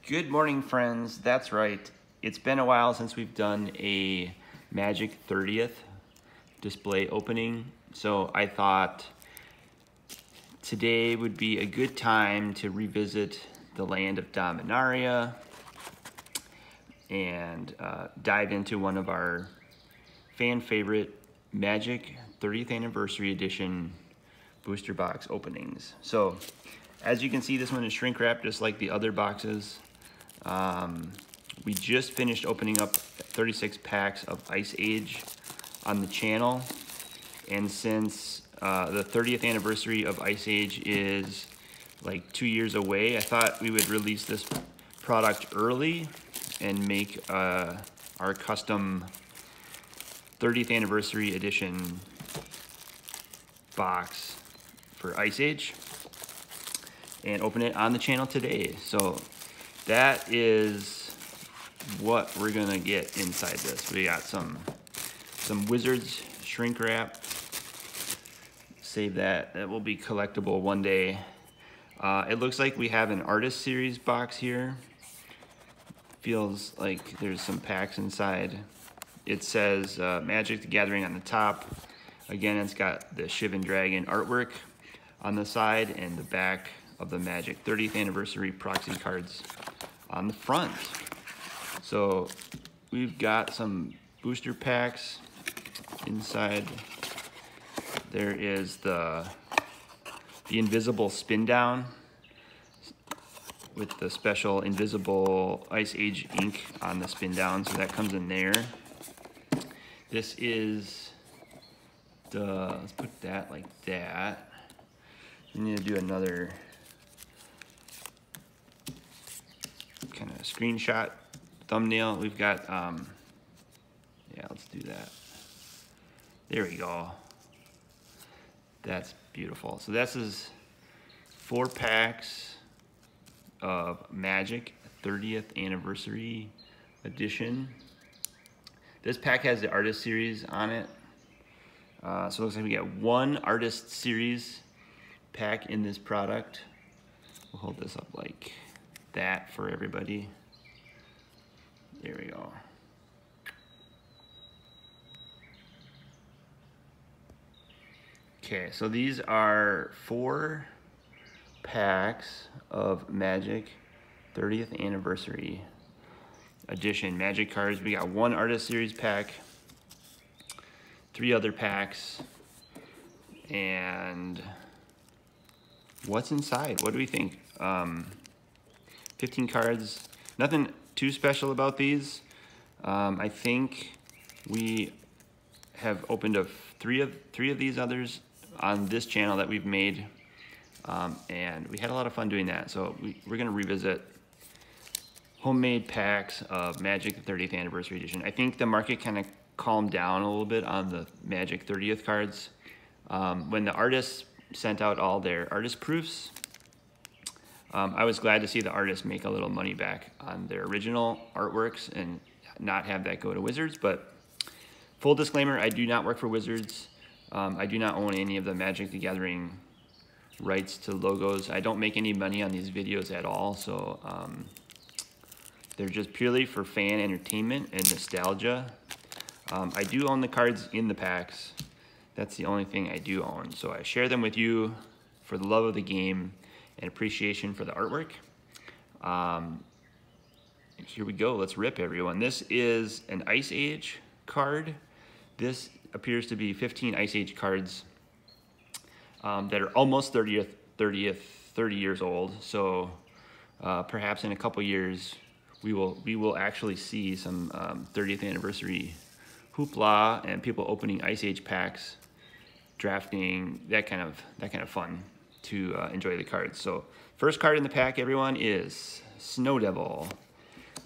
Good morning, friends. That's right. It's been a while since we've done a Magic 30th display opening, so I thought today would be a good time to revisit the land of Dominaria and dive into one of our fan favorite Magic 30th Anniversary Edition booster box openings. So as you can see, this one is shrink wrapped just like the other boxes. We just finished opening up 36 packs of Ice Age on the channel, and since the 30th anniversary of Ice Age is like 2 years away, I thought we would release this product early and make our custom 30th anniversary edition box for Ice Age and open it on the channel today. So that is what we're gonna get inside this. We got some Wizards shrink wrap. Save that, that will be collectible one day. It looks like we have an Artist Series box here. Feels like there's some packs inside. It says Magic the Gathering on the top. Again, it's got the Shivan Dragon artwork on the side and the back of the Magic 30th Anniversary proxy cards on the front. So we've got some booster packs inside. There is the invisible spin down with the special invisible Ice Age ink on the spin down, so that comes in there. This is the, let's put that like that. We need to do another kind of screenshot thumbnail. We've got, yeah, let's do that. There we go. That's beautiful. So this is 4 packs of Magic 30th Anniversary Edition. This pack has the Artist Series on it. So it looks like we got 1 Artist Series pack in this product. We'll hold this up like that for everybody. There we go. Okay, so these are 4 packs of Magic 30th Anniversary Edition Magic cards. We got 1 Artist Series pack, 3 other packs, and what's inside? What do we think? 15 cards. Nothing too special about these. I think we have opened up three of these others on this channel that we've made, and we had a lot of fun doing that. So we're gonna revisit homemade packs of Magic 30th Anniversary Edition. I think the market kind of calmed down a little bit on the Magic 30th cards. When the artists sent out all their artist proofs, I was glad to see the artists make a little money back on their original artworks and not have that go to Wizards. But full disclaimer, I do not work for Wizards. I do not own any of the Magic the Gathering rights to logos. I don't make any money on these videos at all, so they're just purely for fan entertainment and nostalgia. I do own the cards in the packs. That's the only thing I do own. So I share them with you for the love of the game and appreciation for the artwork. Here we go, let's rip, everyone. This is an Ice Age card. This appears to be 15 Ice Age cards that are almost 30 years old. So perhaps in a couple years, we will actually see some 30th anniversary hoopla and people opening Ice Age packs, drafting, that kind of fun to enjoy the cards. So first card in the pack, everyone, is Snow Devil.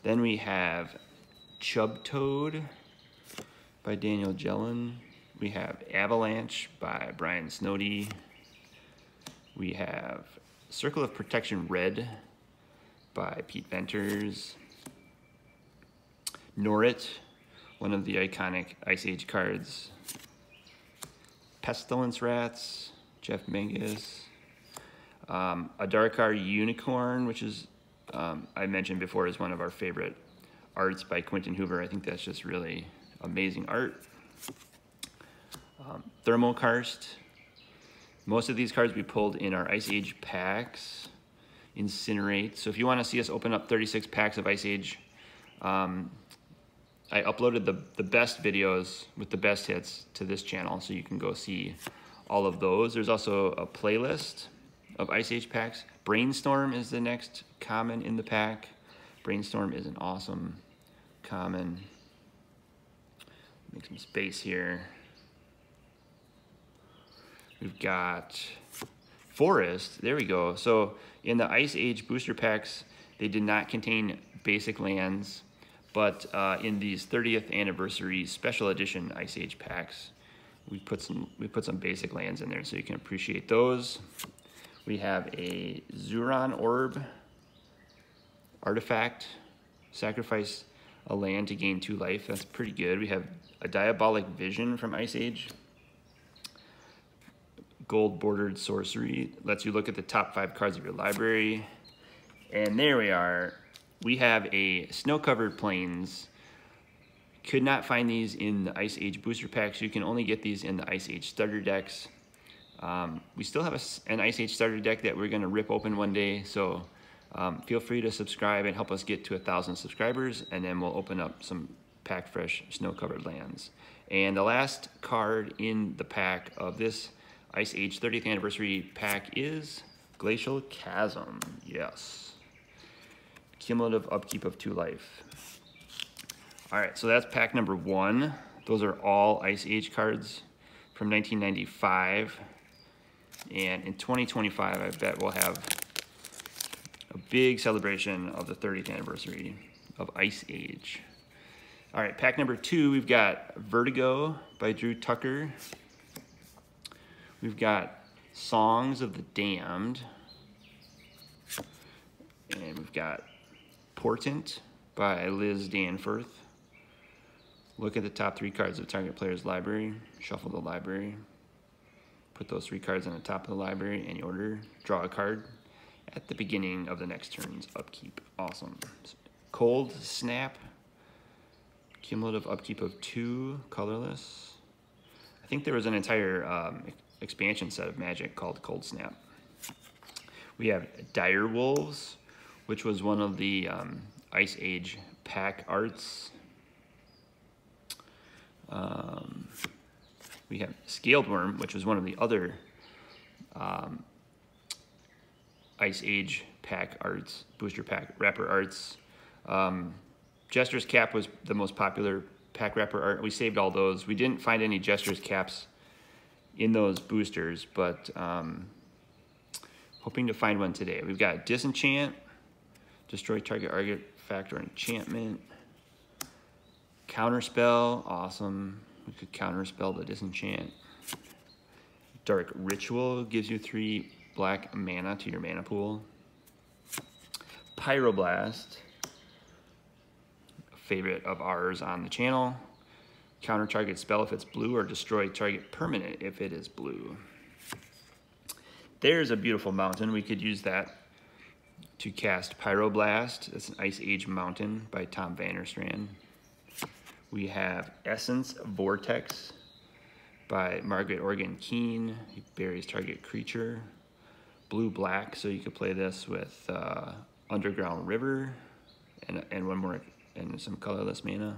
Then we have Chub Toad by Daniel Jellin. We have Avalanche by Brian Snowdy. We have Circle of Protection Red by Pete Venters. Norrit, one of the iconic Ice Age cards. Pestilence Rats, Jeff Mangus. A Darkar Unicorn, which is I mentioned before is one of our favorite arts by Quentin Hoover. I think that's just really amazing art. Thermokarst. Most of these cards we pulled in our Ice Age packs. Incinerate. So if you want to see us open up 36 packs of Ice Age, I uploaded the best videos with the best hits to this channel, so you can go see all of those. There's also a playlist of Ice Age packs. Brainstorm is the next common in the pack. Brainstorm is an awesome common. Make some space here. We've got Forest. There we go. So in the Ice Age booster packs, they did not contain basic lands, but in these 30th anniversary special edition Ice Age packs, we put some basic lands in there so you can appreciate those. We have a Zuron Orb artifact. Sacrifice a land to gain 2 life. That's pretty good. We have a Diabolic Vision from Ice Age. Gold bordered sorcery. Lets you look at the top 5 cards of your library. And there we are. We have a Snow-Covered Plains. Could not find these in the Ice Age booster packs. You can only get these in the Ice Age starter decks. We still have an Ice Age starter deck that we're gonna rip open one day, so feel free to subscribe and help us get to 1,000 subscribers, and then we'll open up some pack fresh snow-covered lands. And the last card in the pack of this Ice Age 30th anniversary pack is Glacial Chasm. Yes. Cumulative upkeep of 2 life. All right, so that's pack number 1. Those are all Ice Age cards from 1995. And in 2025, I bet we'll have a big celebration of the 30th anniversary of Ice Age. All right, pack number 2, we've got Vertigo by Drew Tucker. We've got Songs of the Damned. And we've got Portent by Liz Danforth. Look at the top 3 cards of target player's library. Shuffle the library. Put those 3 cards on the top of the library in order. Draw a card at the beginning of the next turn's upkeep. Awesome. Cold Snap. Cumulative upkeep of 2, colorless. I think there was an entire expansion set of Magic called Cold Snap. We have Dire Wolves, which was one of the Ice Age pack arts. We have Scaled Worm, which was one of the other Ice Age pack arts, booster pack wrapper arts. Jester's Cap was the most popular pack wrapper art. We saved all those. We didn't find any Jester's Caps in those boosters, but hoping to find one today. We've got Disenchant, destroy target artifact or enchantment. Counterspell, awesome. We could counterspell the Disenchant. Dark Ritual gives you 3 black mana to your mana pool. Pyroblast, a favorite of ours on the channel. Counter target spell if it's blue, or destroy target permanent if it is blue. There's a beautiful mountain. We could use that to cast Pyroblast. It's an Ice Age mountain by Tom Vanderstrand. We have Essence Vortex by Margaret Organ Keene. He buries target creature. Blue-black, so you could play this with Underground River and one more, and some colorless mana.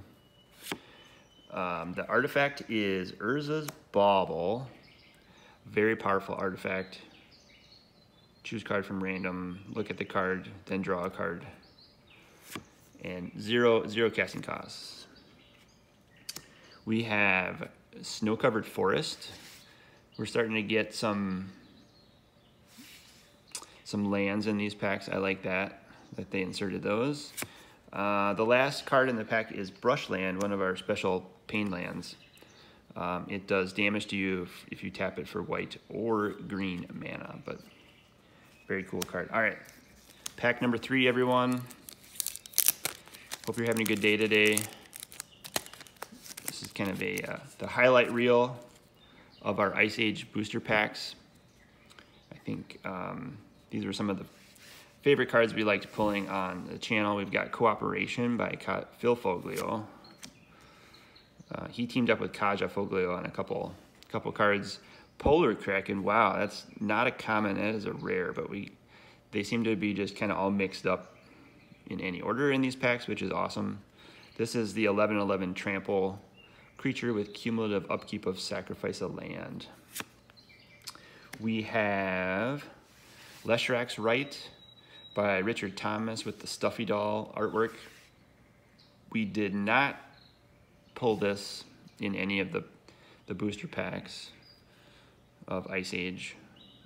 The artifact is Urza's Bauble. Very powerful artifact. Choose card from random, look at the card, then draw a card. And zero casting costs. We have Snow-Covered Forest. We're starting to get some lands in these packs. I like that they inserted those. The last card in the pack is Brushland, one of our special pain lands. It does damage to you if you tap it for white or green mana, but very cool card. All right, pack number 3, everyone. Hope you're having a good day today. This is kind of the highlight reel of our Ice Age booster packs. I think these were some of the favorite cards we liked pulling on the channel, we've got Cooperation by Phil Foglio. He teamed up with Kaja Foglio on a couple cards. Polar Kraken, wow, that's not a common, that is a rare, but they seem to be just kind of all mixed up in any order in these packs, which is awesome. This is the 11/11 trample creature with cumulative upkeep of sacrifice a land. We have Leshrak's Right by Richard Thomas with the Stuffy Doll artwork. We did not pull this in any of the booster packs of Ice Age,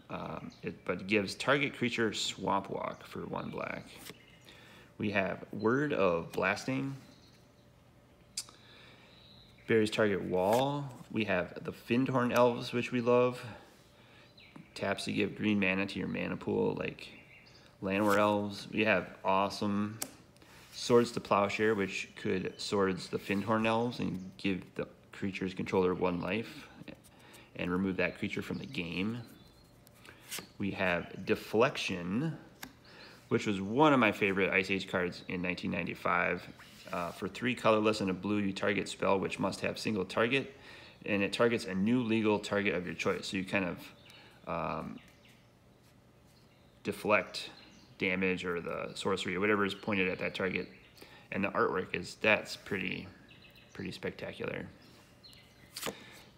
but it gives target creature Swamp Walk for 1 black. We have Word of Blasting, buries target wall. We have the Findhorn Elves, which we love. Taps to give green mana to your mana pool, like Llanowar Elves. We have awesome Swords to Plowshare, which could swords the Findhorn Elves and give the creature's controller 1 life and remove that creature from the game. We have Deflection, which was one of my favorite Ice Age cards in 1995. For 3 colorless and a blue, you target spell which must have single target, and it targets a new legal target of your choice. So you kind of deflect damage or the sorcery or whatever is pointed at that target, and the artwork that's pretty spectacular.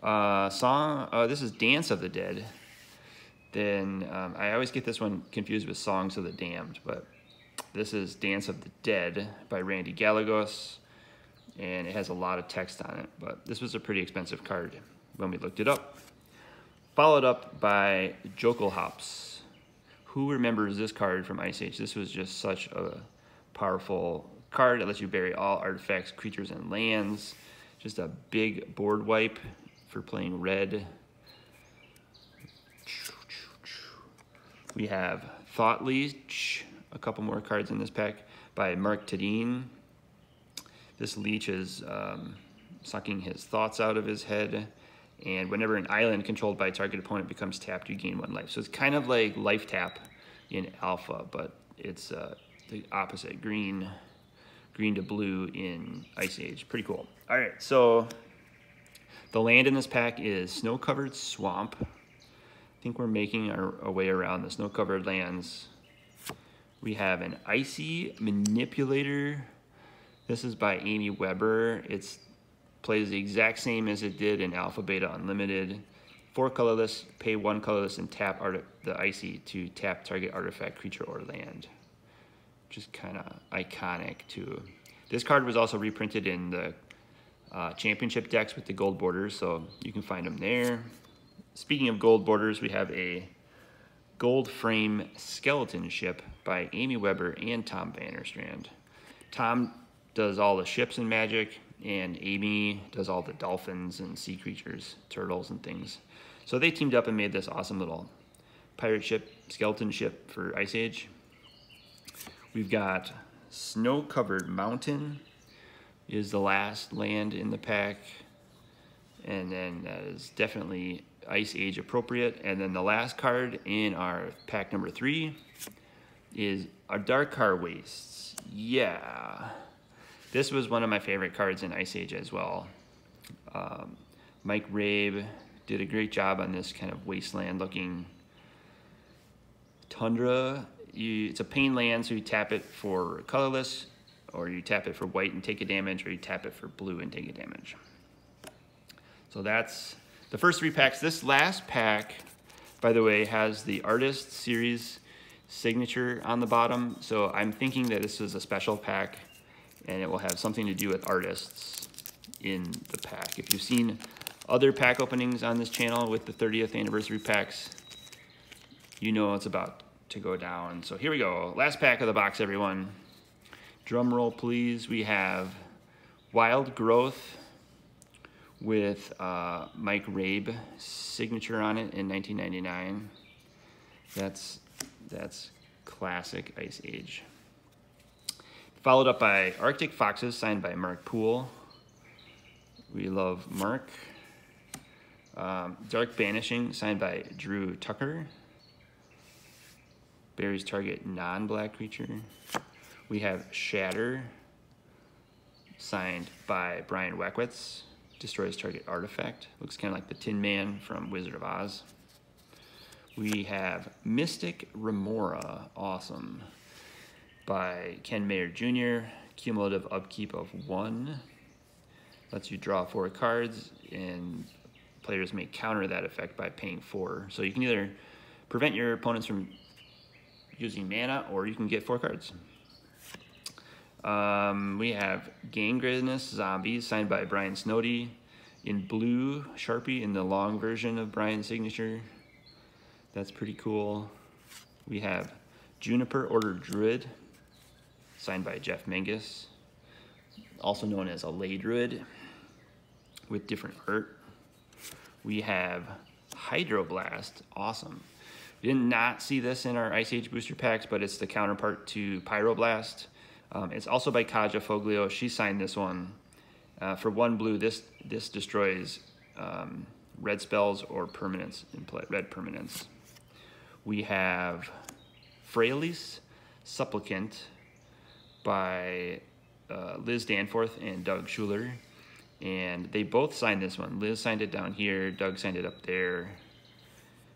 This is Dance of the Dead. Then I always get this one confused with Songs of the Damned, but this is Dance of the Dead by Randy Gallegos, and it has a lot of text on it, but this was a pretty expensive card when we looked it up. Followed up by Jokel Hops. Who remembers this card from Ice Age? This was just such a powerful card that lets you bury all artifacts, creatures, and lands. Just a big board wipe for playing red. We have Thought Leech, a couple more cards in this pack by Mark Tadine. This leech is sucking his thoughts out of his head, and whenever an island controlled by a target opponent becomes tapped, you gain 1 life. So it's kind of like Life Tap in Alpha, but it's the opposite, green to blue in Ice Age. Pretty cool. All right, so the land in this pack is Snow-Covered Swamp. I think we're making our way around the snow-covered lands. We have an Icy Manipulator. This is by Amy Weber. It plays the exact same as it did in Alpha Beta Unlimited. 4 colorless, pay 1 colorless, and tap the Icy to tap target artifact, creature, or land. Just kind of iconic too. This card was also reprinted in the championship decks with the gold borders, so you can find them there. Speaking of gold borders, we have a gold frame skeleton ship by Amy Weber and Tom Vannerstrand. Tom does all the ships in Magic, and Amy does all the dolphins and sea creatures, turtles and things. So they teamed up and made this awesome little pirate ship, skeleton ship for Ice Age. We've got Snow-Covered Mountain is the last land in the pack, and then that is definitely Ice Age appropriate. And then the last card in our pack number 3 is our Darkar Wastes. Yeah, this was one of my favorite cards in Ice Age as well. Mike Rabe did a great job on this kind of wasteland looking tundra. It's a pain land, so you tap it for colorless, or you tap it for white and take a damage, or you tap it for blue and take a damage. So that's the first 3 packs. This last pack, by the way, has the Artist Series signature on the bottom. So I'm thinking that this is a special pack, and it will have something to do with artists in the pack. If you've seen other pack openings on this channel with the 30th anniversary packs, you know it's about to go down. So here we go. Last pack of the box, everyone. Drum roll, please. We have Wild Growth with Mike Rabe signature on it in 1999. That's classic Ice Age. Followed up by Arctic Foxes, signed by Mark Poole. We love Mark. Dark Banishing, signed by Drew Tucker. Buries target non-black creature. We have Shatter, signed by Brian Wackwitz. Destroys target artifact. Looks kind of like the Tin Man from Wizard of Oz. We have Mystic Remora, awesome, by Ken Mayer Jr. Cumulative upkeep of 1. Lets you draw 4 cards, and players may counter that effect by paying 4. So you can either prevent your opponents from using mana, or you can get 4 cards. We have Gangrenous Zombies, signed by Brian Snowdy, in blue Sharpie in the long version of Brian's signature. That's pretty cool. We have Juniper Order Druid, signed by Jeff Menges, also known as a lay druid, with different art. We have Hydroblast, awesome. We did not see this in our Ice Age booster packs, but it's the counterpart to Pyroblast. It's also by Kaja Foglio. She signed this one. For 1 blue, this destroys red spells or permanents in play, red permanents. We have Frailis Supplicant by Liz Danforth and Doug Schuler. And they both signed this one. Liz signed it down here, Doug signed it up there.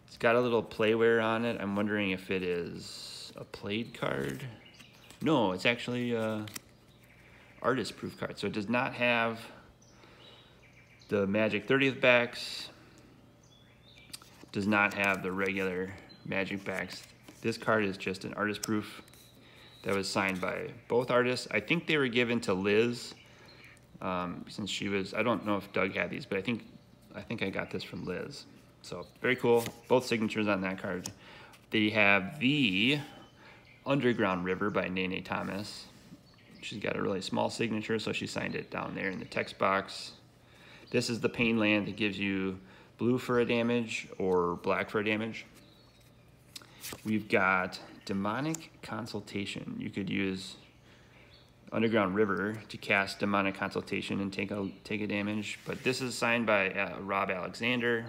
It's got a little playware on it. I'm wondering if it is a played card. No, it's actually a artist proof card. So it does not have the Magic 30th backs. Does not have the regular Magic backs. This card is just an artist proof that was signed by both artists. I think they were given to Liz since she was, I don't know if Doug had these, but I think I got this from Liz. So very cool. Both signatures on that card. They have the Underground River by Nene Thomas. She's got a really small signature, so she signed it down there in the text box. This is the Pain Land that gives you blue for a damage or black for a damage. We've got Demonic Consultation. You could use Underground River to cast Demonic Consultation and take a damage, but this is signed by Rob Alexander.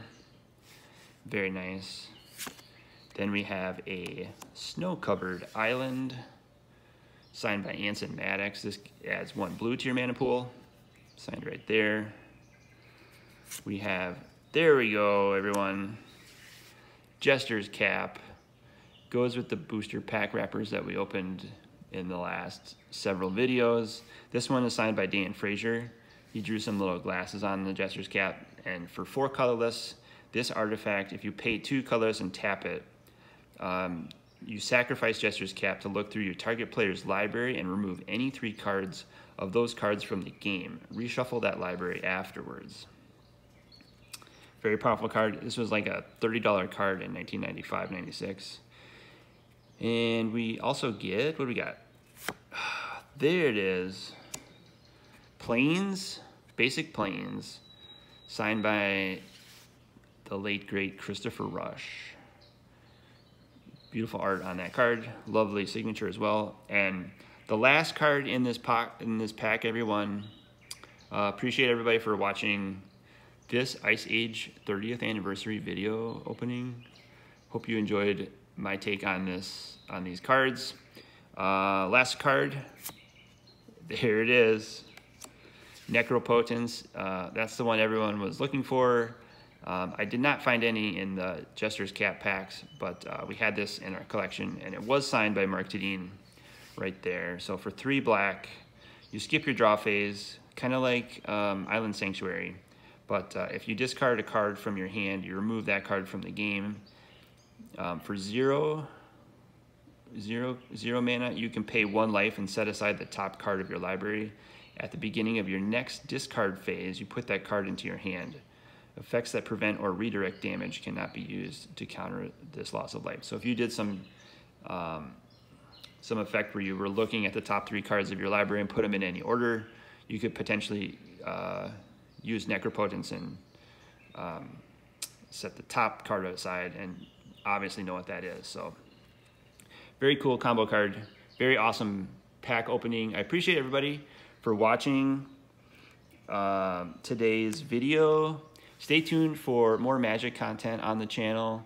Very nice. Then we have a Snow-Covered Island, signed by Anson Maddox. This adds 1 blue to your mana pool. Signed right there. We have, there we go, everyone. Jester's Cap. Goes with the booster pack wrappers that we opened in the last several videos. This one is signed by Dan Frazier. He drew some little glasses on the Jester's Cap. And for 4 colorless, this artifact, if you pay 2 colors and tap it, you sacrifice Jester's Cap to look through your target player's library and remove any 3 cards of those cards from the game. Reshuffle that library afterwards. Very powerful card. This was like a $30 card in 1995-96. And we also get, what do we got? There it is. Plains, Basic Plains, signed by the late, great Christopher Rush. Beautiful art on that card. Lovely signature as well. And the last card in this pack, everyone. Appreciate everybody for watching this Ice Age 30th anniversary video opening. Hope you enjoyed my take on these cards. Last card. There it is. Necropotence. That's the one everyone was looking for. I did not find any in the Jester's Cap packs, but we had this in our collection, and it was signed by Mark Tedin right there. So for 3 black, you skip your draw phase, kind of like Island Sanctuary. But if you discard a card from your hand, you remove that card from the game. For zero mana, you can pay 1 life and set aside the top card of your library. At the beginning of your next discard phase, you put that card into your hand. Effects that prevent or redirect damage cannot be used to counter this loss of life. So if you did some effect where you were looking at the top 3 cards of your library and put them in any order, you could potentially use Necropotence and set the top card aside and obviously know what that is. So very cool combo card, very awesome pack opening. I appreciate everybody for watching today's video. Stay tuned for more Magic content on the channel,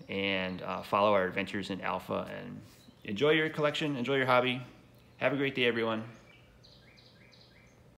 and follow our adventures in alpha, and enjoy your collection, enjoy your hobby. Have a great day, everyone.